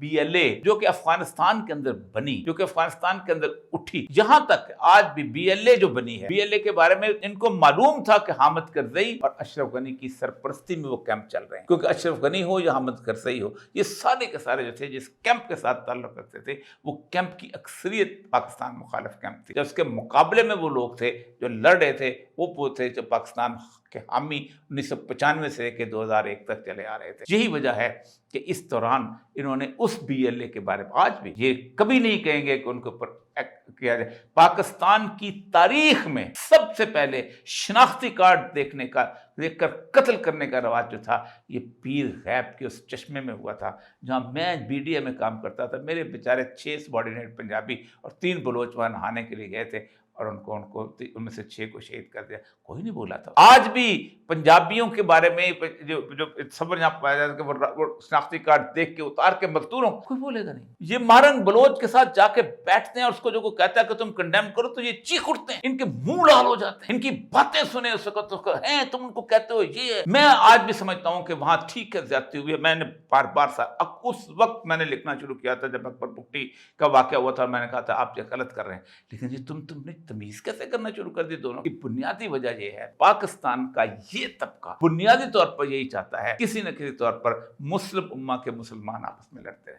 BLA جو کہ افغانستان کے اندر بنی، جو کہ افغانستان کے اندر اٹھی، یہاں تک آج بھی BLA جو بنی ہے، BLA کے بارے میں ان کو معلوم تھا کہ حامد کرزئی اور اشرف غنی کی سرپرستی میں وہ کیمپ چل رہے ہیں، کیونکہ اشرف غنی ہو یا حامد کرزئی ہو، یہ سارے کے سارے جو تھے جس کیمپ کے ساتھ تعلق رکھتے تھے، وہ کیمپ کی اکثریت پاکستان مخالف کیمپ تھی۔ جب اس کے مقابلے میں وہ لوگ تھے جو لڑ رہے تھے، وہ تھے جو پاکستان کے حامی 1995 سے لے کے 2001 تک چلے آ رہے تھے۔ یہی وجہ ہے کہ اس دوران انہوں نے اس BLA کے بارے میں، آج بھی یہ کبھی نہیں کہیں گے کہ ان کے اوپر کیا جائے۔ پاکستان کی تاریخ میں سب سے پہلے شناختی کارڈ دیکھ کر قتل کرنے کا رواج جو تھا، یہ پیر غیب کے اس چشمے میں ہوا تھا جہاں میں BDA میں کام کرتا تھا۔ میرے بیچارے 6 سبارڈینیٹ پنجابی اور 3 بلوچ وہاں نہانے کے لیے گئے تھے اور ان میں سے 6 کو شہید کر دیا، کوئی نہیں بولا تھا۔ آج بھی پنجابیوں کے بارے میں جو صبر یہاں پایا جاتا ہے کہ وہ شناختی کارڈ دیکھ کے اتار کے مزدوروں، کوئی بولے گا نہیں۔ یہ مارنگ بلوچ کے ساتھ جا کے بیٹھتے ہیں اور اس کو جو کوئی کہتا ہے کہ تم کنڈیم کرو تو یہ چیخ اٹھتے ہیں، ان کے منہ لال ہو جاتے ہیں، ان کی باتیں سنیں اس وقت ہیں تم ان کو کہتے ہو یہ ہے۔ میں آج بھی سمجھتا ہوں کہ وہاں ٹھیک ہے زیادتی ہوئی ہے۔ میں نے بار اس وقت میں نے لکھنا شروع کیا تھا جب اکبر بگٹی کا واقعہ ہوا تھا، میں نے کہا تھا آپ یہ غلط کر رہے ہیں، لیکن یہ تم نے تمیز کیسے کرنا شروع کر دی دونوں کی؟ بنیادی وجہ یہ ہے پاکستان کا یہ طبقہ بنیادی طور پر یہی چاہتا ہے کسی نہ کسی طور پر مسلم امہ کے مسلمان آپس میں لڑتے ہیں۔